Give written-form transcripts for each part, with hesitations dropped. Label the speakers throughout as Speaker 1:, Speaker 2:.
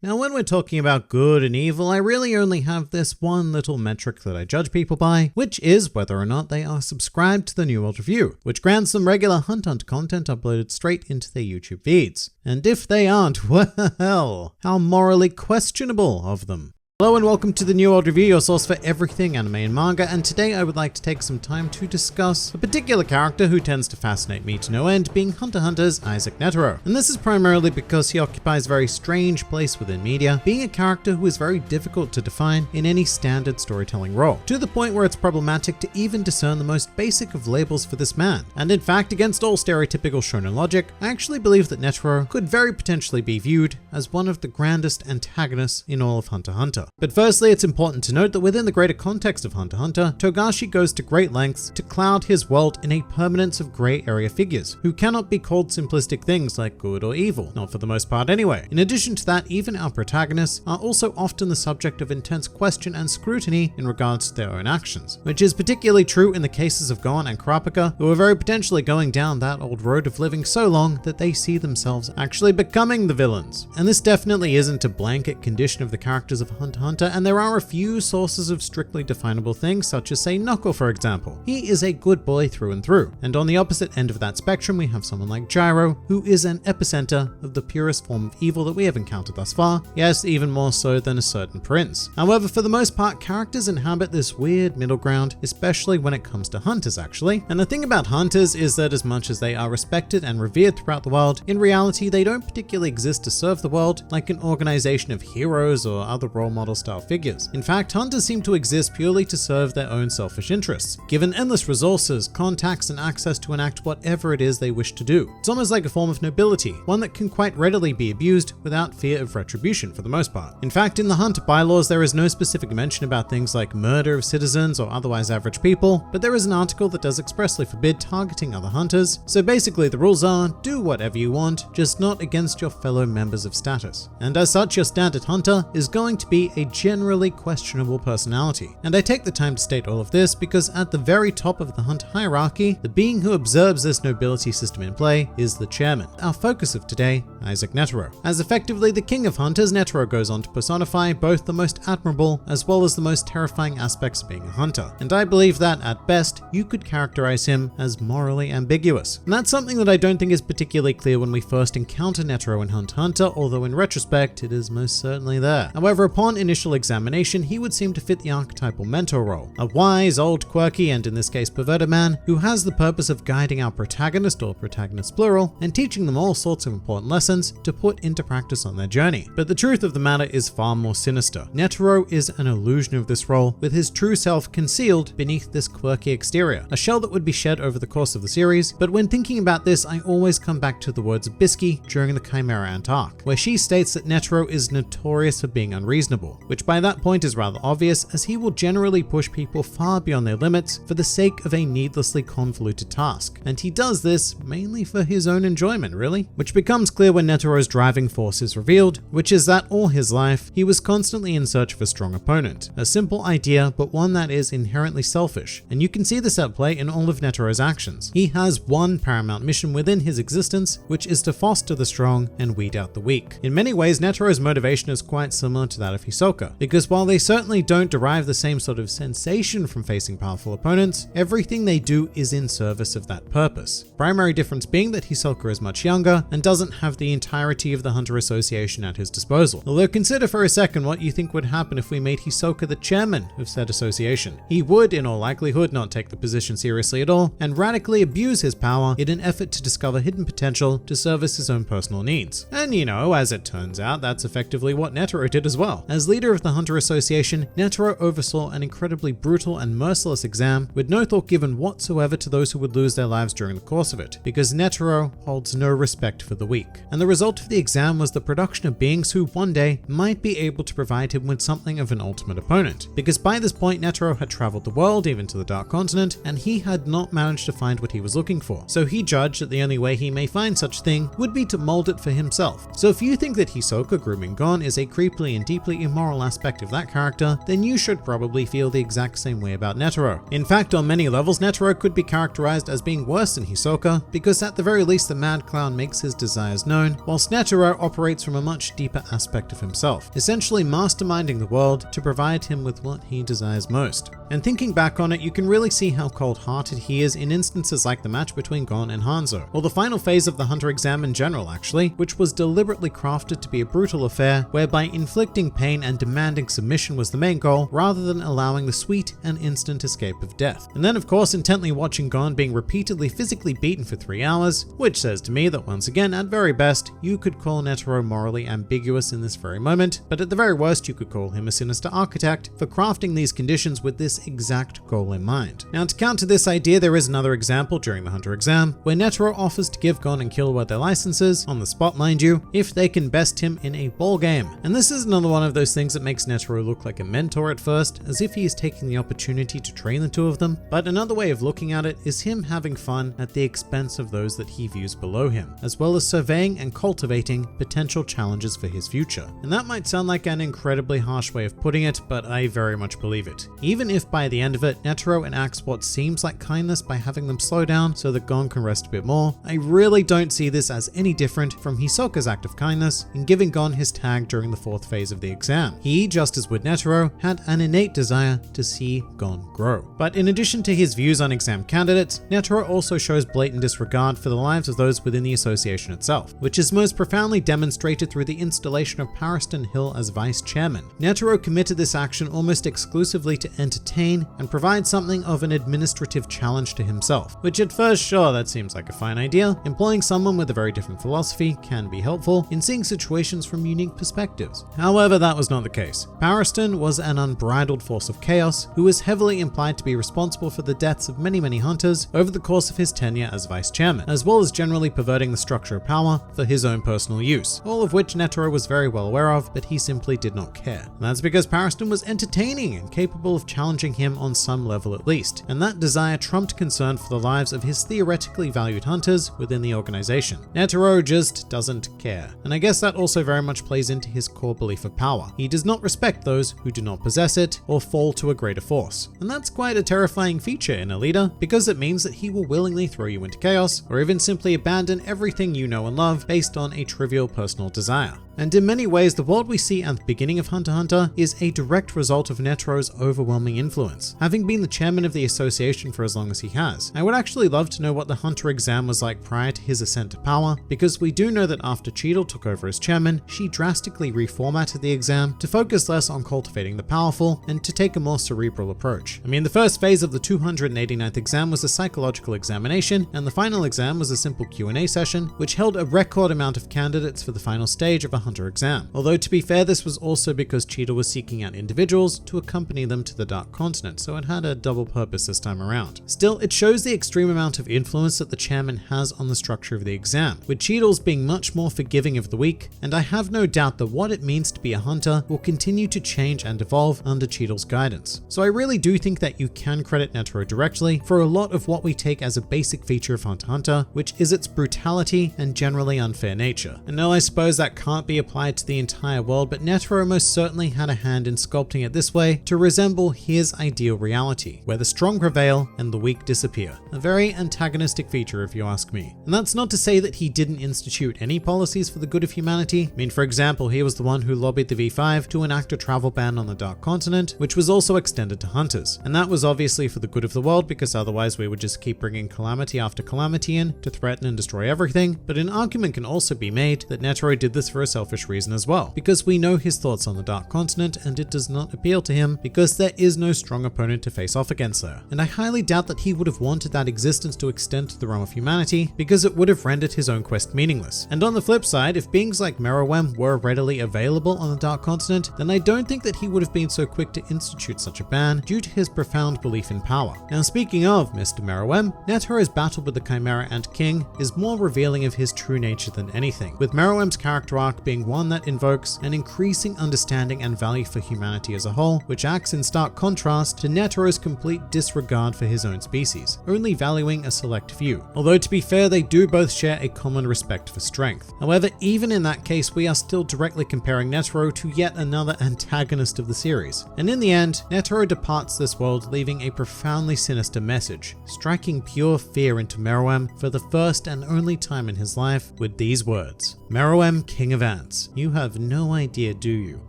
Speaker 1: Now, when we're talking about good and evil, I really only have this one little metric that I judge people by, which is whether or not they are subscribed to the New World Review, which grants them regular Hunt Hunter content uploaded straight into their YouTube feeds. And if they aren't, well, how morally questionable of them. Hello and welcome to the New World Review, your source for everything anime and manga, and today I would like to take some time to discuss a particular character who tends to fascinate me to no end, being Hunter x Hunter's Isaac Netero. And this is primarily because he occupies a very strange place within media, being a character who is very difficult to define in any standard storytelling role, to the point where it's problematic to even discern the most basic of labels for this man. And in fact, against all stereotypical shonen logic, I actually believe that Netero could very potentially be viewed as one of the grandest antagonists in all of Hunter x Hunter. But firstly, it's important to note that within the greater context of Hunter x Hunter, Togashi goes to great lengths to cloud his world in a permanence of grey area figures, who cannot be called simplistic things like good or evil, not for the most part anyway. In addition to that, even our protagonists are also often the subject of intense question and scrutiny in regards to their own actions, which is particularly true in the cases of Gon and Kurapika, who are very potentially going down that old road of living so long that they see themselves actually becoming the villains. And this definitely isn't a blanket condition of the characters of Hunter x Hunter, and there are a few sources of strictly definable things, such as say Knuckle for example. He is a good boy through and through. And on the opposite end of that spectrum, we have someone like Gyro, who is an epicenter of the purest form of evil that we have encountered thus far. Yes, even more so than a certain prince. However, for the most part, characters inhabit this weird middle ground, especially when it comes to hunters actually. And the thing about hunters is that as much as they are respected and revered throughout the world, in reality they don't particularly exist to serve the world like an organization of heroes or other role model style figures. In fact, hunters seem to exist purely to serve their own selfish interests, given endless resources, contacts, and access to enact whatever it is they wish to do. It's almost like a form of nobility, one that can quite readily be abused without fear of retribution for the most part. In fact, in the hunter bylaws, there is no specific mention about things like murder of citizens or otherwise average people, but there is an article that does expressly forbid targeting other hunters. So basically the rules are, do whatever you want, just not against your fellow members of status. And as such, your standard hunter is going to be a generally questionable personality. And I take the time to state all of this because at the very top of the hunter hierarchy, the being who observes this nobility system in play is the chairman. Our focus of today, Isaac Netero. As effectively the king of hunters, Netero goes on to personify both the most admirable as well as the most terrifying aspects of being a hunter. And I believe that at best, you could characterize him as morally ambiguous. And that's something that I don't think is particularly clear when we first encounter Netero in Hunter x Hunter, although in retrospect, it is most certainly there. However, upon initial examination, he would seem to fit the archetypal mentor role. A wise, old, quirky, and in this case perverted man who has the purpose of guiding our protagonist, or protagonists plural, and teaching them all sorts of important lessons to put into practice on their journey. But the truth of the matter is far more sinister. Netero is an illusion of this role, with his true self concealed beneath this quirky exterior, a shell that would be shed over the course of the series. But when thinking about this, I always come back to the words of Bisky during the Chimera Ant arc, where she states that Netero is notorious for being unreasonable, which by that point is rather obvious, as he will generally push people far beyond their limits for the sake of a needlessly convoluted task. And he does this mainly for his own enjoyment, really, which becomes clear when Netero's driving force is revealed, which is that all his life, he was constantly in search of a strong opponent. A simple idea, but one that is inherently selfish. And you can see this at play in all of Netero's actions. He has one paramount mission within his existence, which is to foster the strong and weed out the weak. In many ways, Netero's motivation is quite similar to that of Hisoka, because while they certainly don't derive the same sort of sensation from facing powerful opponents, everything they do is in service of that purpose. Primary difference being that Hisoka is much younger and doesn't have the entirety of the Hunter Association at his disposal. Although consider for a second what you think would happen if we made Hisoka the chairman of said association. He would, in all likelihood, not take the position seriously at all and radically abuse his power in an effort to discover hidden potential to service his own personal needs. And you know, as it turns out, that's effectively what Netero did as well. As leader of the Hunter Association, Netero oversaw an incredibly brutal and merciless exam with no thought given whatsoever to those who would lose their lives during the course of it, because Netero holds no respect for the weak. And the result of the exam was the production of beings who one day might be able to provide him with something of an ultimate opponent, because by this point Netero had traveled the world, even to the Dark Continent, and he had not managed to find what he was looking for. So he judged that the only way he may find such thing would be to mold it for himself. So if you think that Hisoka grooming Gon is a creepily and deeply immoral moral aspect of that character, then you should probably feel the exact same way about Netero. In fact, on many levels, Netero could be characterized as being worse than Hisoka, because at the very least the Mad Clown makes his desires known, whilst Netero operates from a much deeper aspect of himself, essentially masterminding the world to provide him with what he desires most. And thinking back on it, you can really see how cold-hearted he is in instances like the match between Gon and Hanzo, or the final phase of the Hunter exam in general actually, which was deliberately crafted to be a brutal affair whereby inflicting pain and demanding submission was the main goal, rather than allowing the sweet and instant escape of death. And then of course intently watching Gon being repeatedly physically beaten for 3 hours, which says to me that once again, at very best, you could call Netero morally ambiguous in this very moment, but at the very worst you could call him a sinister architect for crafting these conditions with this exact goal in mind. Now to counter this idea, there is another example during the Hunter exam, where Netero offers to give Gon and Killua their licenses, on the spot mind you, if they can best him in a ball game. And this is another one of those things that makes Netero look like a mentor at first, as if he is taking the opportunity to train the two of them, but another way of looking at it is him having fun at the expense of those that he views below him, as well as surveying and cultivating potential challenges for his future. And that might sound like an incredibly harsh way of putting it, but I very much believe it. Even if by the end of it, Netero enacts what seems like kindness by having them slow down so that Gon can rest a bit more, I really don't see this as any different from Hisoka's act of kindness in giving Gon his tag during the 4th phase of the exam. He, just as with Netero, had an innate desire to see Gon grow. But in addition to his views on exam candidates, Netero also shows blatant disregard for the lives of those within the association itself, which is most profoundly demonstrated through the installation of Pariston Hill as vice chairman. Netero committed this action almost exclusively to entertain and provide something of an administrative challenge to himself, which at first, sure, that seems like a fine idea. Employing someone with a very different philosophy can be helpful in seeing situations from unique perspectives. However, that was not the case. Pariston was an unbridled force of chaos who was heavily implied to be responsible for the deaths of many hunters over the course of his tenure as vice chairman, as well as generally perverting the structure of power for his own personal use, all of which Netero was very well aware of, but he simply did not care. And that's because Pariston was entertaining and capable of challenging him on some level at least, and that desire trumped concern for the lives of his theoretically valued hunters within the organization. Netero just doesn't care, and I guess that also very much plays into his core belief of power. He does not respect those who do not possess it or fall to a greater force, and that's quite a terrifying feature in a leader, because it means that he will willingly throw you into chaos, or even simply abandon everything you know and love based on a trivial personal desire. And in many ways, the world we see at the beginning of Hunter x Hunter is a direct result of Netero's overwhelming influence. Having been the chairman of the association for as long as he has, I would actually love to know what the Hunter exam was like prior to his ascent to power, because we do know that after Cheadle took over as chairman, she drastically reformatted the exam to focus less on cultivating the powerful and to take a more cerebral approach. I mean, the first phase of the 289th exam was a psychological examination, and the final exam was a simple Q&A session, which held a record amount of candidates for the final stage of a Hunter exam. Although to be fair, this was also because Cheadle was seeking out individuals to accompany them to the Dark Continent, so it had a double purpose this time around. Still, it shows the extreme amount of influence that the chairman has on the structure of the exam, with Cheadle's being much more forgiving of the weak, and I have no doubt that what it means to be a hunter will continue to change and evolve under Cheadle's guidance. So I really do think that you can credit Netero directly for a lot of what we take as a basic feature of Hunter x Hunter, which is its brutality and generally unfair nature. And no, I suppose that can't be applied to the entire world, but Netero most certainly had a hand in sculpting it this way to resemble his ideal reality, where the strong prevail and the weak disappear. A very antagonistic feature if you ask me. And that's not to say that he didn't institute any policies for the good of humanity. I mean, for example, he was the one who lobbied the V5 to enact a travel ban on the Dark Continent, which was also extended to hunters. And that was obviously for the good of the world, because otherwise we would just keep bringing calamity after calamity in to threaten and destroy everything. But an argument can also be made that Netero did this for a selfish reason as well, because we know his thoughts on the Dark Continent and it does not appeal to him because there is no strong opponent to face off against there. And I highly doubt that he would have wanted that existence to extend to the realm of humanity, because it would have rendered his own quest meaningless. And on the flip side, if beings like Meruem were readily available on the Dark Continent, then I don't think that he would have been so quick to institute such a ban due to his profound belief in power. Now speaking of Mr. Meruem, Netero's battle with the Chimera Ant King is more revealing of his true nature than anything, with Meruem's character arc being being one that invokes an increasing understanding and value for humanity as a whole, which acts in stark contrast to Netero's complete disregard for his own species, only valuing a select few. Although to be fair, they do both share a common respect for strength. However, even in that case, we are still directly comparing Netero to yet another antagonist of the series. And in the end, Netero departs this world leaving a profoundly sinister message, striking pure fear into Meruem for the first and only time in his life with these words: "Meruem, king of ants, you have no idea, do you?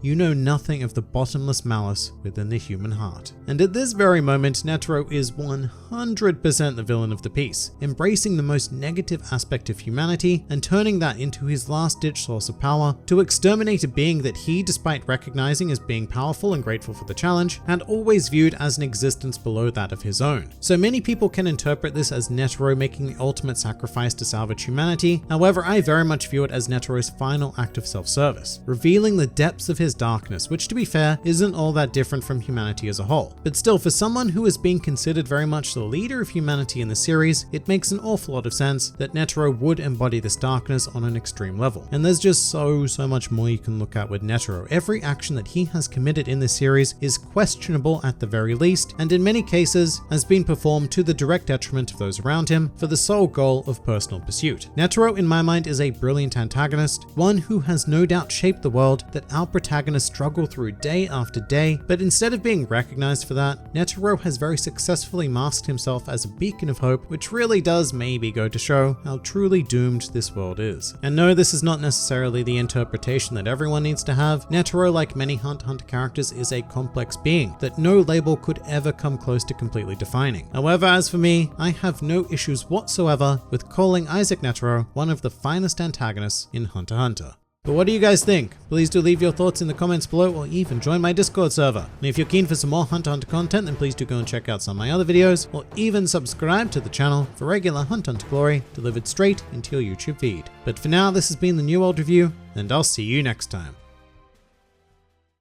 Speaker 1: You know nothing of the bottomless malice within the human heart." And at this very moment, Netero is 100% the villain of the piece, embracing the most negative aspect of humanity and turning that into his last-ditch source of power to exterminate a being that he, despite recognizing as being powerful and grateful for the challenge, had always viewed as an existence below that of his own. So many people can interpret this as Netero making the ultimate sacrifice to salvage humanity. However, I very much view it as Netero's final act of self-service, revealing the depths of his darkness, which to be fair, isn't all that different from humanity as a whole. But still, for someone who is being considered very much the leader of humanity in the series, it makes an awful lot of sense that Netero would embody this darkness on an extreme level. And there's just so much more you can look at with Netero. Every action that he has committed in this series is questionable at the very least, and in many cases has been performed to the direct detriment of those around him for the sole goal of personal pursuit. Netero, in my mind, is a brilliant antagonist, one who has no doubt shaped the world that our protagonists struggle through day after day, but instead of being recognized for that, Netero has very successfully masked himself as a beacon of hope, which really does maybe go to show how truly doomed this world is. And no, this is not necessarily the interpretation that everyone needs to have. Netero, like many Hunter x Hunter characters, is a complex being that no label could ever come close to completely defining. However, as for me, I have no issues whatsoever with calling Isaac Netero one of the finest antagonists in Hunter x Hunter. But what do you guys think? Please do leave your thoughts in the comments below, or even join my Discord server. And if you're keen for some more Hunter x Hunter content, then please do go and check out some of my other videos, or even subscribe to the channel for regular Hunter x Hunter glory delivered straight into your YouTube feed. But for now, this has been the New World Review, and I'll see you next time.